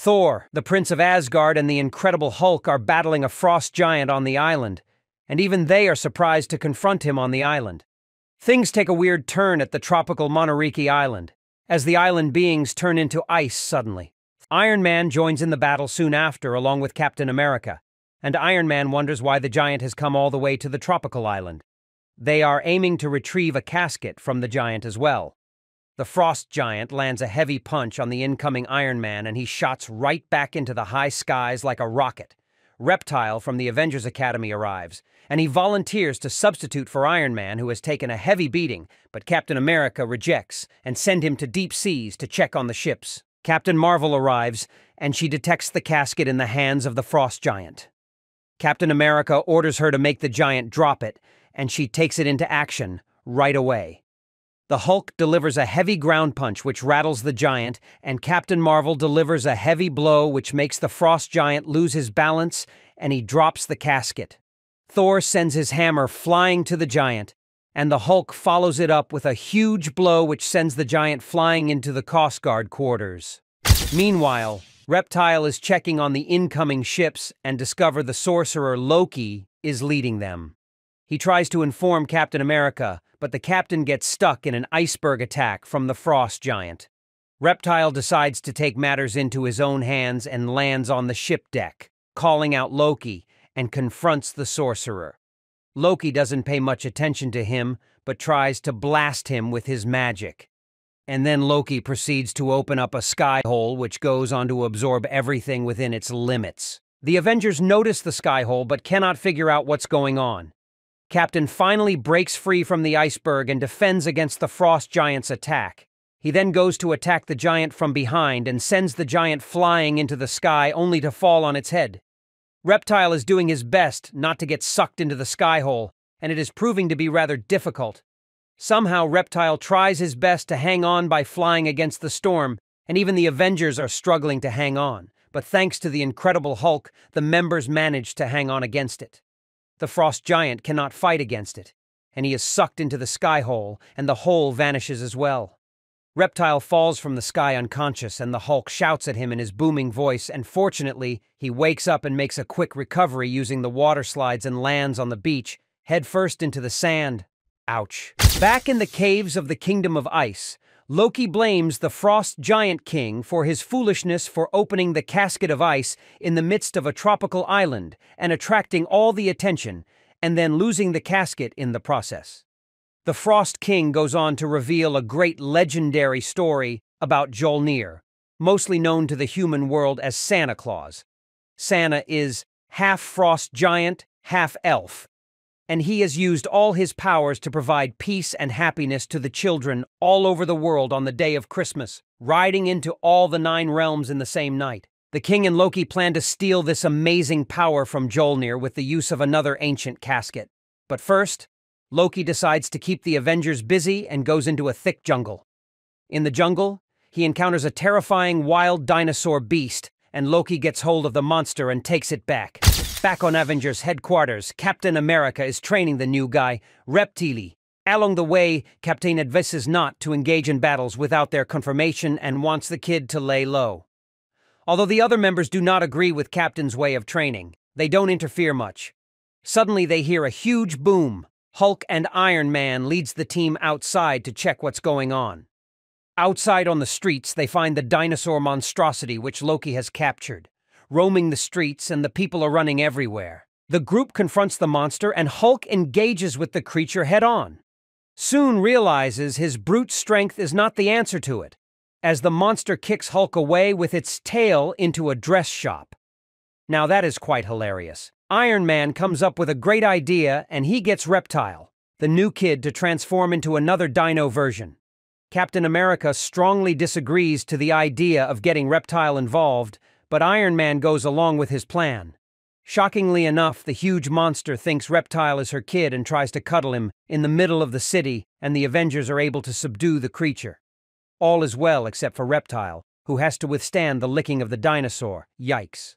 Thor, the Prince of Asgard, and the Incredible Hulk are battling a frost giant on the island, and even they are surprised to confront him on the island. Things take a weird turn at the tropical Monariki Island, as the island beings turn into ice suddenly. Iron Man joins in the battle soon after along with Captain America, and Iron Man wonders why the giant has come all the way to the tropical island. They are aiming to retrieve a casket from the giant as well. The frost giant lands a heavy punch on the incoming Iron Man and he shots right back into the high skies like a rocket. Reptile from the Avengers Academy arrives, and he volunteers to substitute for Iron Man, who has taken a heavy beating, but Captain America rejects and sends him to deep seas to check on the ships. Captain Marvel arrives, and she detects the casket in the hands of the frost giant. Captain America orders her to make the giant drop it, and she takes it into action right away. The Hulk delivers a heavy ground punch which rattles the giant, and Captain Marvel delivers a heavy blow which makes the frost giant lose his balance, and he drops the casket. Thor sends his hammer flying to the giant, and the Hulk follows it up with a huge blow which sends the giant flying into the Coast Guard quarters. Meanwhile, Reptile is checking on the incoming ships and discovers the sorcerer Loki is leading them. He tries to inform Captain America, but the captain gets stuck in an iceberg attack from the frost giant. Reptile decides to take matters into his own hands and lands on the ship deck, calling out Loki, and confronts the sorcerer. Loki doesn't pay much attention to him, but tries to blast him with his magic. And then Loki proceeds to open up a sky hole which goes on to absorb everything within its limits. The Avengers notice the sky hole but cannot figure out what's going on. Captain finally breaks free from the iceberg and defends against the frost giant's attack. He then goes to attack the giant from behind and sends the giant flying into the sky only to fall on its head. Reptile is doing his best not to get sucked into the sky hole, and it is proving to be rather difficult. Somehow Reptile tries his best to hang on by flying against the storm, and even the Avengers are struggling to hang on, but thanks to the Incredible Hulk, the members manage to hang on against it. The frost giant cannot fight against it, and he is sucked into the sky hole, and the hole vanishes as well. Reptile falls from the sky unconscious, and the Hulk shouts at him in his booming voice, and fortunately, he wakes up and makes a quick recovery using the water slides and lands on the beach, head first into the sand. Ouch. Back in the caves of the Kingdom of Ice, Loki blames the Frost Giant King for his foolishness for opening the Casket of Ice in the midst of a tropical island and attracting all the attention, and then losing the casket in the process. The Frost King goes on to reveal a great legendary story about Mjolnir, mostly known to the human world as Santa Claus. Santa is half frost giant, half elf, and he has used all his powers to provide peace and happiness to the children all over the world on the day of Christmas, riding into all the 9 realms in the same night. The king and Loki plan to steal this amazing power from Mjolnir with the use of another ancient casket. But first, Loki decides to keep the Avengers busy and goes into a thick jungle. In the jungle, he encounters a terrifying wild dinosaur beast, and Loki gets hold of the monster and takes it back. Back on Avengers headquarters, Captain America is training the new guy, Reptile. Along the way, Captain advises not to engage in battles without their confirmation and wants the kid to lay low. Although the other members do not agree with Captain's way of training, they don't interfere much. Suddenly they hear a huge boom. Hulk and Iron Man leads the team outside to check what's going on. Outside on the streets, they find the dinosaur monstrosity which Loki has captured, roaming the streets, and the people are running everywhere. The group confronts the monster, and Hulk engages with the creature head-on. Soon realizes his brute strength is not the answer to it, as the monster kicks Hulk away with its tail into a dress shop. Now that is quite hilarious. Iron Man comes up with a great idea, and he gets Reptile, the new kid, to transform into another dino version. Captain America strongly disagrees to the idea of getting Reptile involved, but Iron Man goes along with his plan. Shockingly enough, the huge monster thinks Reptile is her kid and tries to cuddle him in the middle of the city, and the Avengers are able to subdue the creature. All is well except for Reptile, who has to withstand the licking of the dinosaur. Yikes.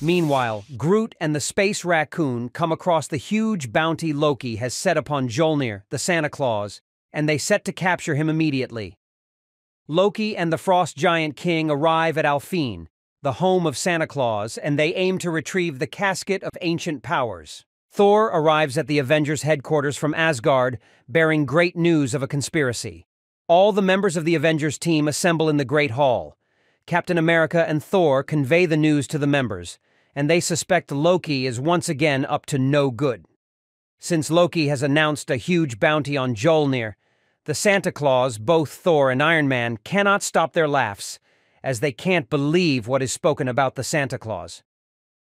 Meanwhile, Groot and the space raccoon come across the huge bounty Loki has set upon Mjolnir, the Santa Claus, and they set to capture him immediately. Loki and the Frost Giant King arrive at Alfheim, the home of Santa Claus, and they aim to retrieve the Casket of ancient powers. Thor arrives at the Avengers headquarters from Asgard, bearing great news of a conspiracy. All the members of the Avengers team assemble in the Great Hall. Captain America and Thor convey the news to the members, and they suspect Loki is once again up to no good. Since Loki has announced a huge bounty on Mjolnir, the Santa Claus, both Thor and Iron Man, cannot stop their laughs, as they can't believe what is spoken about the Santa Claus.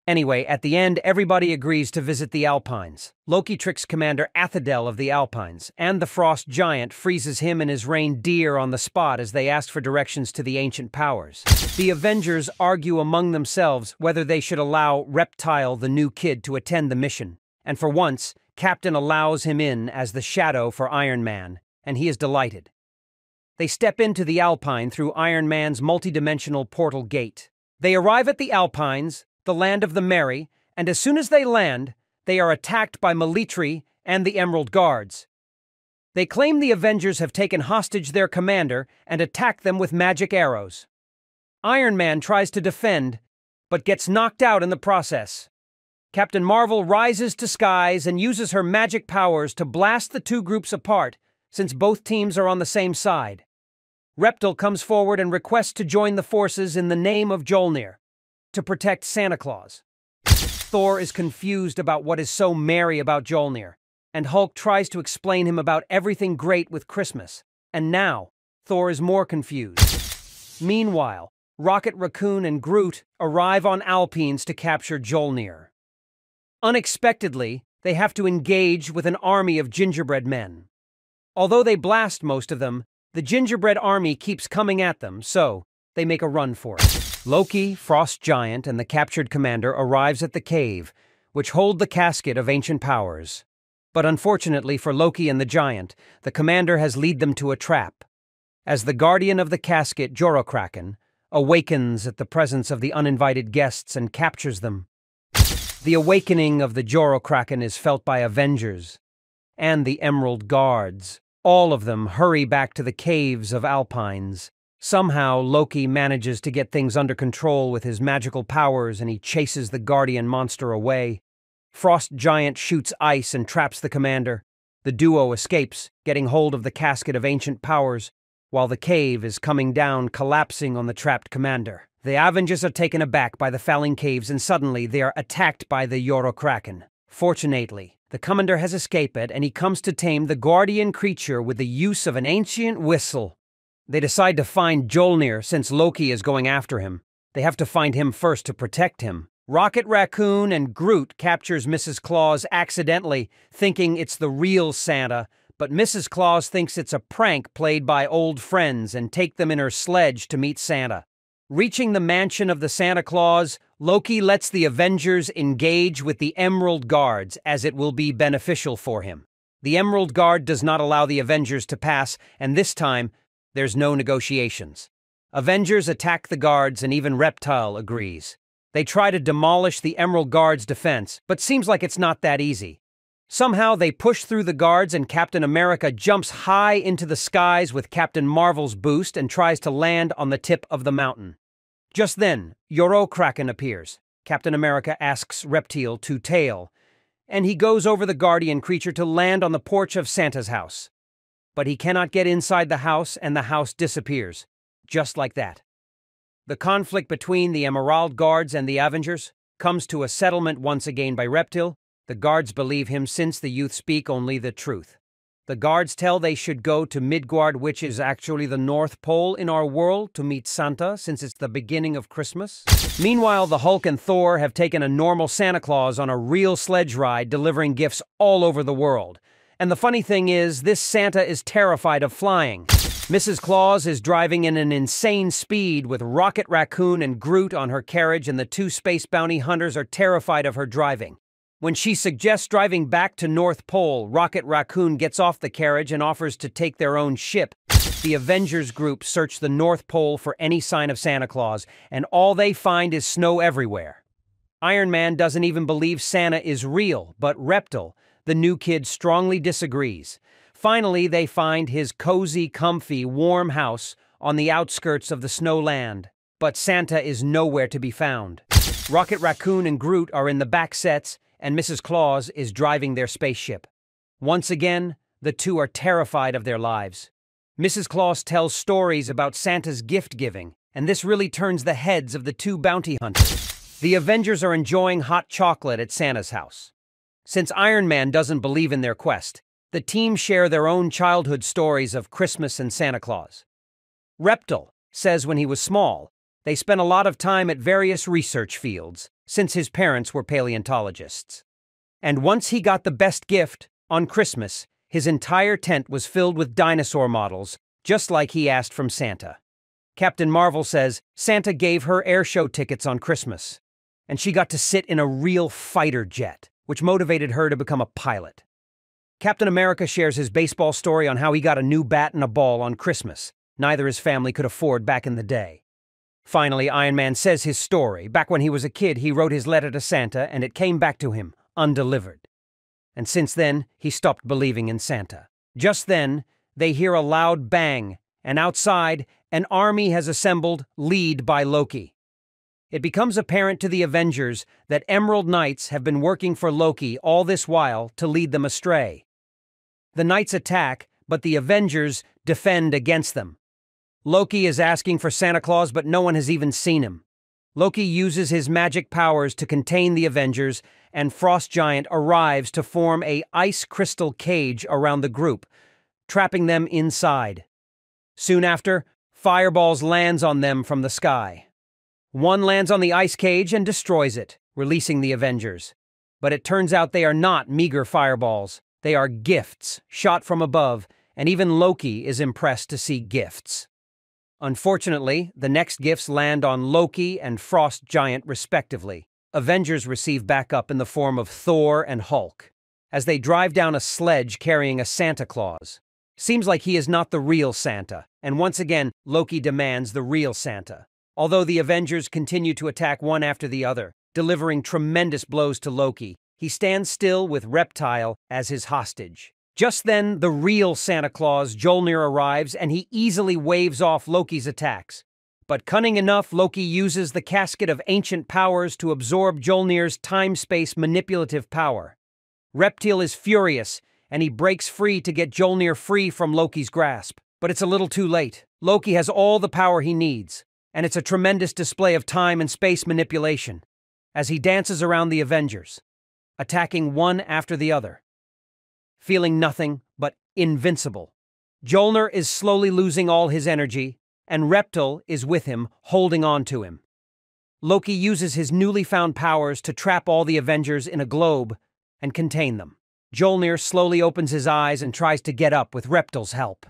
Anyway, at the end, everybody agrees to visit the Alpines. Loki tricks Commander Athadel of the Alpines, and the Frost Giant freezes him and his reindeer on the spot as they ask for directions to the ancient powers. The Avengers argue among themselves whether they should allow Reptile, the new kid, to attend the mission. And for once, Captain allows him in as the shadow for Iron Man, and he is delighted. They step into the Alpine through Iron Man's multidimensional portal gate. They arrive at the Alpines, the land of the merry, and as soon as they land, they are attacked by Military and the Emerald Guards. They claim the Avengers have taken hostage their commander and attack them with magic arrows. Iron Man tries to defend, but gets knocked out in the process. Captain Marvel rises to skies and uses her magic powers to blast the two groups apart, since both teams are on the same side. Reptile comes forward and requests to join the forces in the name of Mjolnir, to protect Santa Claus. Thor is confused about what is so merry about Mjolnir, and Hulk tries to explain him about everything great with Christmas. And now, Thor is more confused. Meanwhile, Rocket, Raccoon, and Groot arrive on Alpines to capture Mjolnir. Unexpectedly, they have to engage with an army of gingerbread men. Although they blast most of them, the gingerbread army keeps coming at them, so they make a run for it. Loki, Frost Giant, and the captured commander arrives at the cave, which hold the casket of ancient powers. But unfortunately for Loki and the giant, the commander has led them to a trap. As the guardian of the casket, Jorokraken, awakens at the presence of the uninvited guests and captures them. The awakening of the Jorokraken is felt by Avengers and the Emerald Guards. All of them hurry back to the caves of Alpines. Somehow, Loki manages to get things under control with his magical powers and he chases the guardian monster away. Frost Giant shoots ice and traps the commander. The duo escapes, getting hold of the casket of ancient powers, while the cave is coming down, collapsing on the trapped commander. The Avengers are taken aback by the falling caves and suddenly they are attacked by the Jorokraken. Fortunately, the commander has escaped and he comes to tame the guardian creature with the use of an ancient whistle. They decide to find Mjolnir since Loki is going after him. They have to find him first to protect him. Rocket, Raccoon, and Groot captures Mrs. Claus accidentally, thinking it's the real Santa, but Mrs. Claus thinks it's a prank played by old friends and take them in her sledge to meet Santa. Reaching the mansion of the Santa Claus, Loki lets the Avengers engage with the Emerald Guards, as it will be beneficial for him. The Emerald Guard does not allow the Avengers to pass, and this time, there's no negotiations. Avengers attack the guards and even Reptile agrees. They try to demolish the Emerald Guard's defense, but seems like it's not that easy. Somehow they push through the guards and Captain America jumps high into the skies with Captain Marvel's boost and tries to land on the tip of the mountain. Just then, Jorokraken appears. Captain America asks Reptile to tail, and he goes over the guardian creature to land on the porch of Santa's house. But he cannot get inside the house and the house disappears, just like that. The conflict between the Emerald Guards and the Avengers comes to a settlement once again by Reptile. The guards believe him since the youth speak only the truth. The guards tell they should go to Midgard, which is actually the North Pole in our world, to meet Santa since it's the beginning of Christmas. Meanwhile, the Hulk and Thor have taken a normal Santa Claus on a real sledge ride, delivering gifts all over the world. And the funny thing is, this Santa is terrified of flying. Mrs. Claus is driving in an insane speed with Rocket, Raccoon, and Groot on her carriage, and the two space bounty hunters are terrified of her driving. When she suggests driving back to North Pole, Rocket Raccoon gets off the carriage and offers to take their own ship. The Avengers group search the North Pole for any sign of Santa Claus, and all they find is snow everywhere. Iron Man doesn't even believe Santa is real, but Reptile, the new kid, strongly disagrees. Finally, they find his cozy, comfy, warm house on the outskirts of the snowland, but Santa is nowhere to be found. Rocket Raccoon and Groot are in the back sets, and Mrs. Claus is driving their spaceship. Once again, the two are terrified of their lives. Mrs. Claus tells stories about Santa's gift-giving, and this really turns the heads of the two bounty hunters. The Avengers are enjoying hot chocolate at Santa's house. Since Iron Man doesn't believe in their quest, the team share their own childhood stories of Christmas and Santa Claus. Reptile says when he was small, they spent a lot of time at various research fields, since his parents were paleontologists. And once he got the best gift, on Christmas, his entire tent was filled with dinosaur models, just like he asked from Santa. Captain Marvel says Santa gave her airshow tickets on Christmas, and she got to sit in a real fighter jet, which motivated her to become a pilot. Captain America shares his baseball story on how he got a new bat and a ball on Christmas. Neither his family could afford back in the day. Finally, Iron Man says his story. Back when he was a kid, he wrote his letter to Santa, and it came back to him, undelivered. And since then, he stopped believing in Santa. Just then, they hear a loud bang, and outside, an army has assembled, led by Loki. It becomes apparent to the Avengers that Emerald Knights have been working for Loki all this while to lead them astray. The Knights attack, but the Avengers defend against them. Loki is asking for Santa Claus, but no one has even seen him. Loki uses his magic powers to contain the Avengers, and Frost Giant arrives to form a ice crystal cage around the group, trapping them inside. Soon after, fireballs lands on them from the sky. One lands on the ice cage and destroys it, releasing the Avengers. But it turns out they are not meager fireballs. They are gifts, shot from above, and even Loki is impressed to see gifts. Unfortunately, the next gifts land on Loki and Frost Giant respectively. Avengers receive backup in the form of Thor and Hulk, as they drive down a sledge carrying a Santa Claus. Seems like he is not the real Santa, and once again, Loki demands the real Santa. Although the Avengers continue to attack one after the other, delivering tremendous blows to Loki, he stands still with Reptile as his hostage. Just then, the real Santa Claus, Mjolnir, arrives, and he easily waves off Loki's attacks. But cunning enough, Loki uses the Casket of Ancient Powers to absorb Mjolnir's time-space manipulative power. Reptile is furious, and he breaks free to get Mjolnir free from Loki's grasp. But it's a little too late. Loki has all the power he needs, and it's a tremendous display of time and space manipulation, as he dances around the Avengers, attacking one after the other. Feeling nothing but invincible, Mjolnir is slowly losing all his energy, and Reptile is with him, holding on to him. Loki uses his newly found powers to trap all the Avengers in a globe and contain them. Mjolnir slowly opens his eyes and tries to get up with Reptile's help.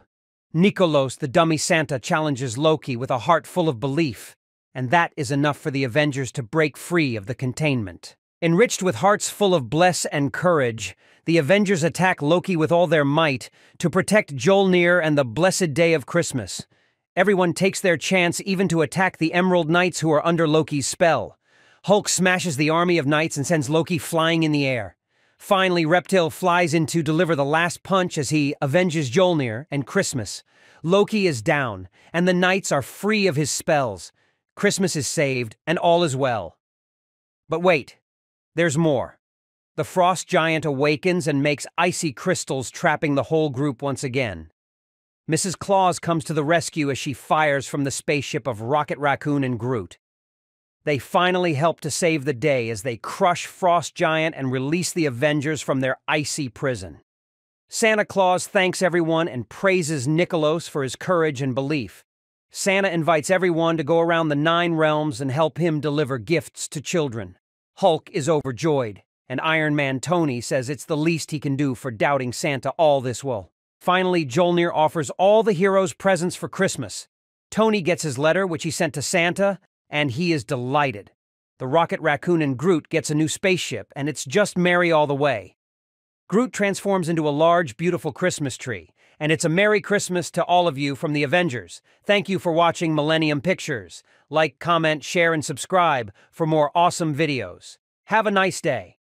Nikolos, the dummy Santa, challenges Loki with a heart full of belief, and that is enough for the Avengers to break free of the containment. Enriched with hearts full of bless and courage, the Avengers attack Loki with all their might to protect Mjolnir and the blessed day of Christmas. Everyone takes their chance even to attack the Emerald Knights who are under Loki's spell. Hulk smashes the army of knights and sends Loki flying in the air. Finally, Reptile flies in to deliver the last punch as he avenges Mjolnir and Christmas. Loki is down, and the knights are free of his spells. Christmas is saved, and all is well. But wait, there's more. The Frost Giant awakens and makes icy crystals, trapping the whole group once again. Mrs. Claus comes to the rescue as she fires from the spaceship of Rocket Raccoon and Groot. They finally help to save the day as they crush Frost Giant and release the Avengers from their icy prison. Santa Claus thanks everyone and praises Nikolos for his courage and belief. Santa invites everyone to go around the 9 realms and help him deliver gifts to children. Hulk is overjoyed, and Iron Man Tony says it's the least he can do for doubting Santa all this while. Finally, Mjolnir offers all the heroes presents for Christmas. Tony gets his letter, which he sent to Santa, and he is delighted. The Rocket Raccoon and Groot gets a new spaceship, and it's just merry all the way. Groot transforms into a large, beautiful Christmas tree, and it's a Merry Christmas to all of you from the Avengers. Thank you for watching Millennium Pictures. Like, comment, share, and subscribe for more awesome videos. Have a nice day.